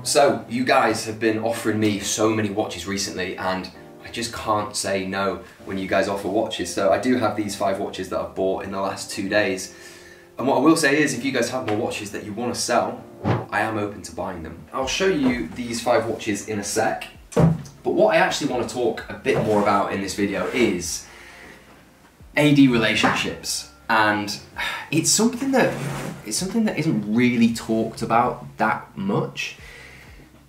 So, you guys have been offering me so many watches recently, and I just can't say no when you guys offer watches. So I do have these 5 watches that I've bought in the last 2 days. And what I will say is, if you guys have more watches that you want to sell, I am open to buying them. I'll show you these 5 watches in a sec. But what I actually want to talk a bit more about in this video is AD relationships. And it's something that isn't really talked about that much.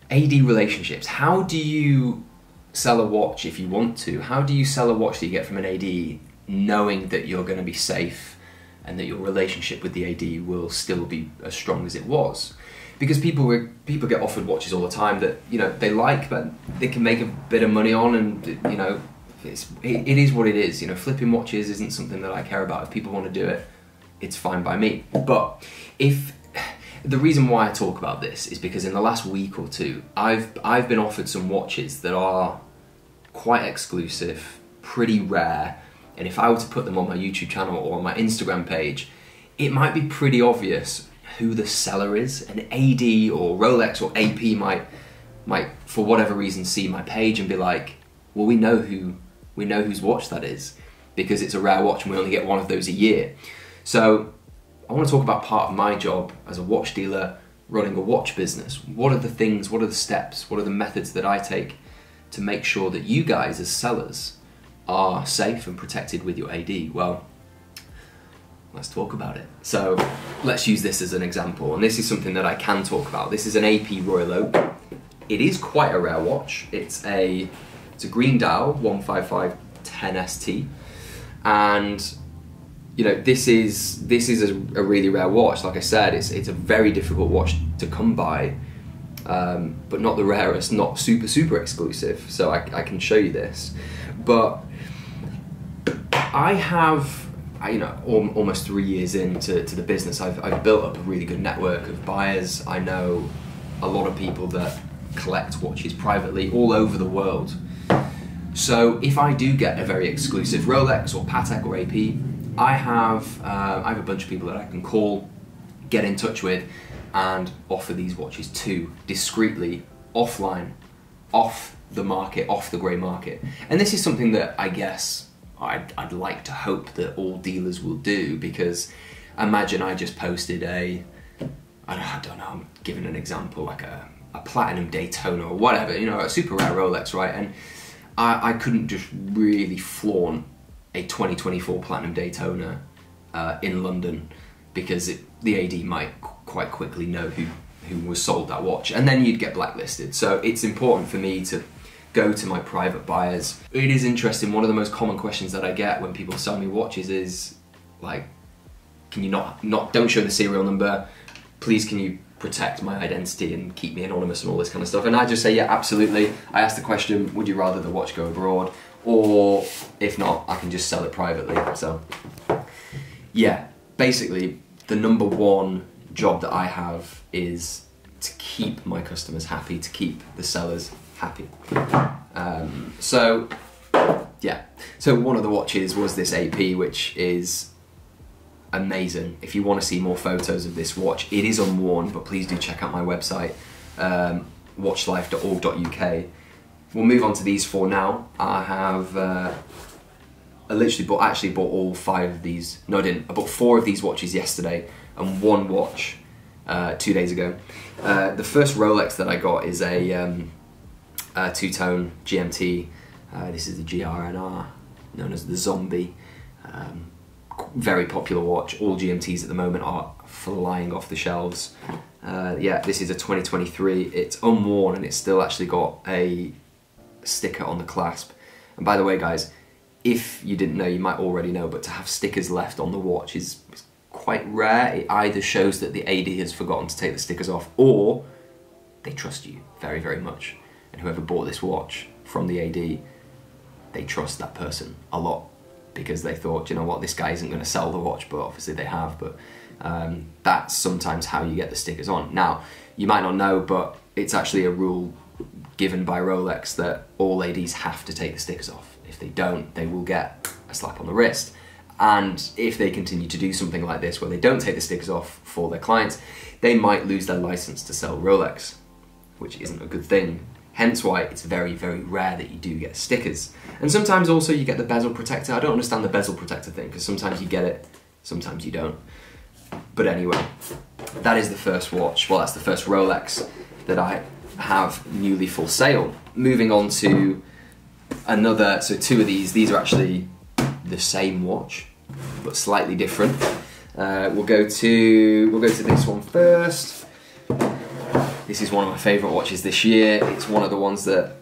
AD relationships. How do you sell a watch if you want to? How do you sell a watch that you get from an AD knowing that you're going to be safe and that your relationship with the AD will still be as strong as it was? Because people get offered watches all the time that, you know, they like, but they can make a bit of money on, and, you know, it is what it is. You know, flipping watches isn't something that I care about. If people want to do it, it's fine by me. But the reason why I talk about this is because in the last week or two, I've been offered some watches that are quite exclusive, pretty rare, and if I were to put them on my YouTube channel or on my Instagram page, it might be pretty obvious who the seller is. An AD or Rolex or AP might for whatever reason see my page and be like, well, we know whose watch that is, because it's a rare watch and we only get one of those a year. So I want to talk about part of my job as a watch dealer running a watch business. What are the things, what are the steps, what are the methods that I take to make sure that you guys as sellers are safe and protected with your AD? Well, let's talk about it. So let's use this as an example, and this is something that I can talk about. This is an AP Royal Oak. It is quite a rare watch. It's a green dial 15510 ST, and you know, this is a really rare watch. Like I said, it's a very difficult watch to come by, but not the rarest, not super exclusive. So I can show you this, but I have, you know, almost 3 years into the business, I've built up a really good network of buyers. I know a lot of people that collect watches privately all over the world. So if I do get a very exclusive Rolex or Patek or AP, I have a bunch of people that I can call, get in touch with, and offer these watches to discreetly, offline, off the market, off the grey market. And this is something that I guess I'd like to hope that all dealers will do, because imagine I just posted I don't know, I'm giving an example, like a platinum Daytona or whatever, you know, a super rare Rolex, right? And I couldn't just really flaunt a 2024 Platinum Daytona in London, because the AD might quite quickly know who was sold that watch, and then you'd get blacklisted. So it's important for me to go to my private buyers. It is interesting, one of the most common questions that I get when people sell me watches is like, can you don't show the serial number, please can you protect my identity and keep me anonymous and all this kind of stuff. And I just say, yeah, absolutely. I ask the question, would you rather the watch go abroad? Or if not, I can just sell it privately. So yeah, basically the #1 job that I have is to keep my customers happy, to keep the sellers happy. So yeah, so one of the watches was this AP, which is amazing. If you want to see more photos of this watch, it is unworn, but please do check out my website, watchlife.org.uk. We'll move on to these 4 now. I have I actually bought all 5 of these. No, I didn't. I bought 4 of these watches yesterday and 1 watch 2 days ago. The first Rolex that I got is a two-tone GMT. This is the GRNR, known as the Zombie. Very popular watch. All GMTs at the moment are flying off the shelves. Yeah, this is a 2023. It's unworn and it's still actually got a sticker on the clasp. And by the way, guys, if you didn't know, you might already know, but to have stickers left on the watch is quite rare. It either shows that the AD has forgotten to take the stickers off, or they trust you very, very much. And whoever bought this watch from the AD, they trust that person a lot, because they thought, you know what, this guy isn't going to sell the watch, but obviously they have. But that's sometimes how you get the stickers on. Now, you might not know, but it's actually a rule given by Rolex that all ADs have to take the stickers off. If they don't, they will get a slap on the wrist. And if they continue to do something like this, where they don't take the stickers off for their clients, they might lose their license to sell Rolex. which isn't a good thing. Hence why it's very, very rare that you do get stickers. And sometimes also you get the bezel protector. I don't understand the bezel protector thing, because sometimes you get it, sometimes you don't. But anyway, that is the first watch, well, that's the first Rolex that I have newly for sale. Moving on to another, so two of these are actually the same watch, but slightly different. We'll go to this one first. This is one of my favourite watches this year. It's one of the ones that,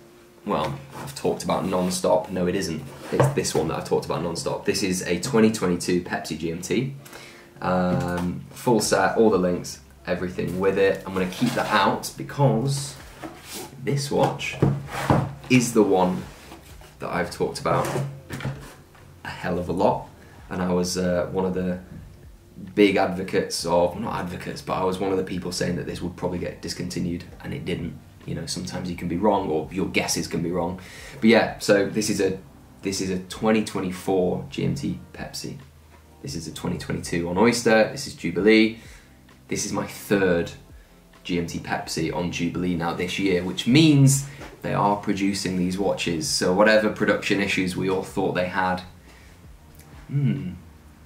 well, I've talked about non-stop. No, it isn't. It's this one that I've talked about non-stop. This is a 2022 Pepsi GMT. Full set, all the links, everything with it. I'm going to keep that out because this watch is the one that I've talked about a hell of a lot. And I was one of the big advocates of, not advocates, but I was one of the people saying that this would probably get discontinued, and it didn't. You know, sometimes you can be wrong, or your guesses can be wrong. But yeah, so this is a 2024 GMT Pepsi. This is a 2022 on Oyster. This is Jubilee. This is my third GMT Pepsi on Jubilee now this year, which means they are producing these watches. So whatever production issues we all thought they had,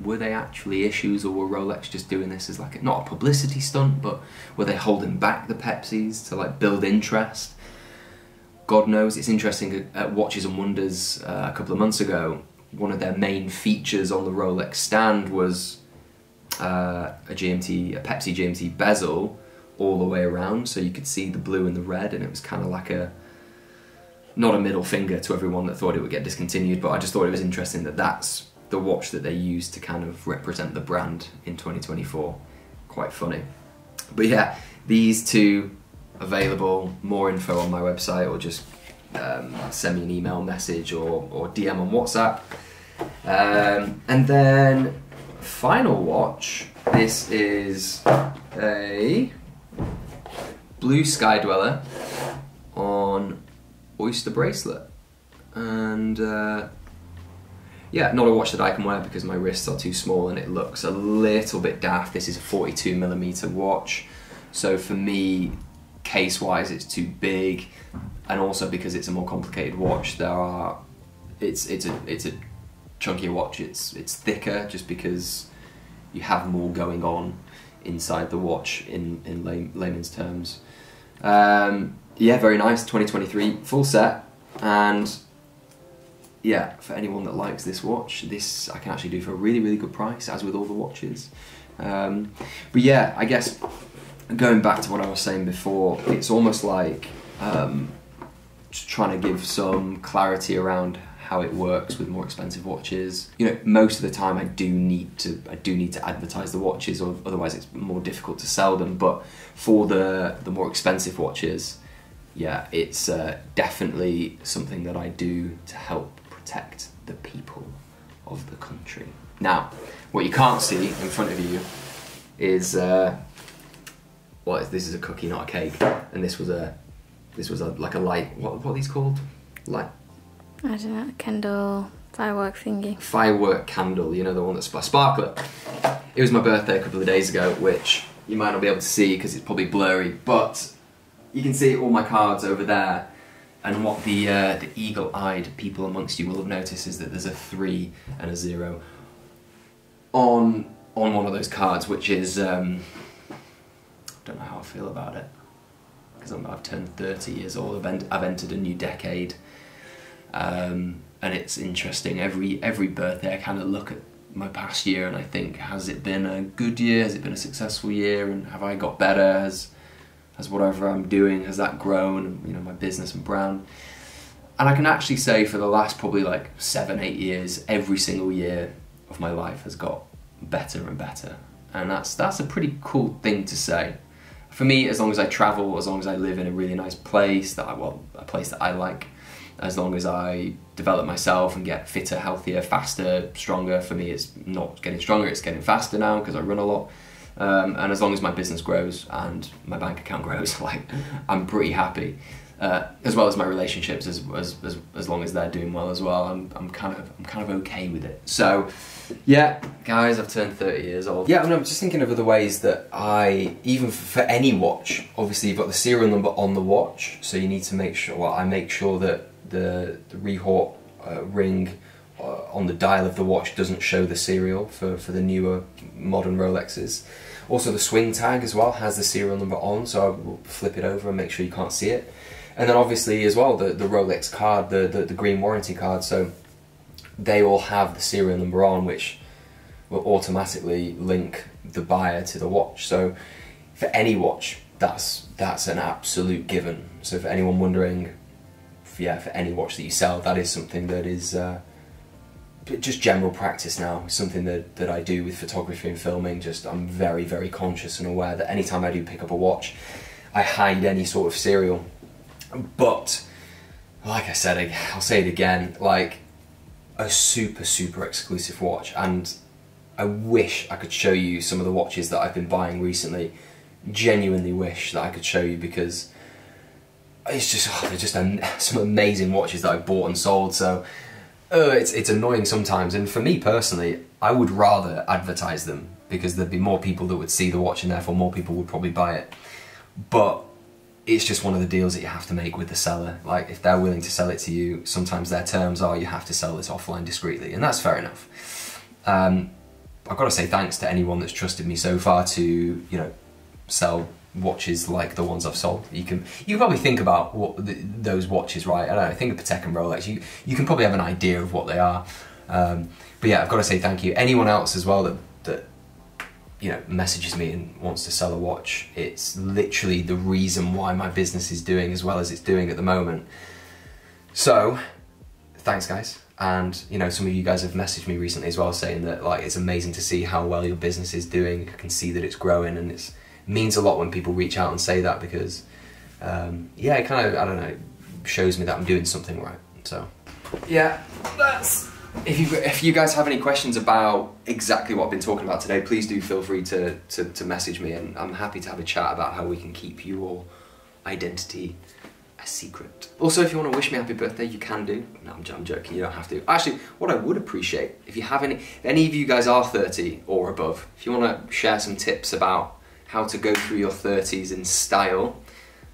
were they actually issues, or were Rolex just doing this as like not a publicity stunt, but were they holding back the Pepsis to like build interest? God knows. It's interesting, at Watches and Wonders a couple of months ago, one of their main features on the Rolex stand was a Pepsi GMT bezel all the way around, so you could see the blue and the red, and it was kind of like not a middle finger to everyone that thought it would get discontinued, but I just thought it was interesting that that's the watch that they used to kind of represent the brand in 2024. Quite funny. But yeah, these two available. More info on my website, or just send me an email message or DM on WhatsApp. And then final watch, this is a Blue Sky Dweller on Oyster bracelet, and yeah, not a watch that I can wear because my wrists are too small and it looks a little bit daft. This is a 42mm watch, so for me, case-wise, it's too big, and also because it's a more complicated watch, it's a chunkier watch. It's thicker just because you have more going on inside the watch in layman's terms. Yeah, very nice. 2023 full set, and yeah, for anyone that likes this watch, this I can actually do for a really, really good price, as with all the watches. But yeah, I guess going back to what I was saying before, it's almost like just trying to give some clarity around how it works with more expensive watches. You know, most of the time I do need to advertise the watches, or otherwise it's more difficult to sell them. But for the more expensive watches, yeah, it's definitely something that I do to help protect the people of the country. Now, what you can't see in front of you is well, this is a cookie, not a cake, and this was like a light. What are these called? Light. I don't know, candle, firework thingy. Firework candle, you know, the one that's a sparkler. It was my birthday a couple of days ago, which you might not be able to see because it's probably blurry, but you can see all my cards over there. And what the eagle-eyed people amongst you will have noticed is that there's a 3 and a 0 on one of those cards, which is I don't know how I feel about it, because I've turned 30 years old. I've entered a new decade. And it's interesting, every birthday I kind of look at my past year and I think, has it been a good year, has it been a successful year, and have I got better, has whatever I'm doing, has that grown, you know, my business and brand. And I can actually say for the last probably like 7-8 years, every single year of my life has got better and better, and that's a pretty cool thing to say. For me, as long as I travel, as long as I live in a really nice place, a place that I like, as long as I develop myself and get fitter, healthier, faster, stronger. For me, it's not getting stronger, it's getting faster now because I run a lot. And as long as my business grows and my bank account grows, like, I'm pretty happy. as well as my relationships, as long as they're doing well as well. I'm kind of okay with it. So yeah, guys, I've turned 30 years old. Yeah, I'm just thinking of other ways that even for any watch, obviously you've got the serial number on the watch, so you need to make sure, well, I make sure that the Rehort ring on the dial of the watch doesn't show the serial for the newer modern Rolexes. Also the swing tag as well has the serial number on, so I will flip it over and make sure you can't see it. And then obviously as well the Rolex card, the green warranty card, so they all have the serial number on, which will automatically link the buyer to the watch. So for any watch, that's an absolute given. So for anyone wondering, yeah, for any watch that you sell, that is something that is just general practice now. It's something that I do with photography and filming. Just I'm very, very conscious and aware that anytime I do pick up a watch, I hide any sort of serial. But like I said, I'll say it again, like a super, super exclusive watch, and I wish I could show you some of the watches that I've been buying recently. Genuinely wish that I could show you, because it's just, they're just some amazing watches that I've bought and sold. So it's annoying sometimes, and for me personally, I would rather advertise them, because there'd be more people that would see the watch and therefore more people would probably buy it. But it's just one of the deals that you have to make with the seller. Like, if they're willing to sell it to you, sometimes their terms are you have to sell this offline discreetly, and that's fair enough. I've got to say thanks to anyone that's trusted me so far to, you know, sell watches like the ones I've sold. You can probably think about those watches, right? I don't know, think of Patek and Rolex. You can probably have an idea of what they are. But yeah, I've got to say thank you. Anyone else as well that you know, messages me and wants to sell a watch, it's literally the reason why my business is doing as well as it's doing at the moment. So thanks, guys. And you know, some of you guys have messaged me recently as well, saying that like it's amazing to see how well your business is doing. I can see that it's growing, and it means a lot when people reach out and say that, because yeah, it kind of, I don't know, shows me that I'm doing something right. So yeah, that's. If you guys have any questions about exactly what I've been talking about today, please do feel free to message me, and I'm happy to have a chat about how we can keep your identity a secret. Also, if you want to wish me happy birthday, you can do. No, I'm joking, you don't have to. Actually, what I would appreciate, if you have any of you guys are 30 or above, if you want to share some tips about how to go through your 30s in style,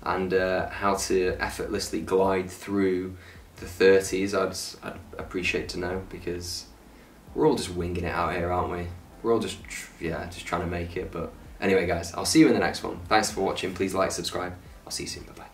and how to effortlessly glide through the 30s, I'd appreciate to know, because we're all just winging it out here, aren't we? We're all just trying to make it. But anyway, guys, I'll see you in the next one. Thanks for watching. Please like, subscribe. I'll see you soon. Bye bye.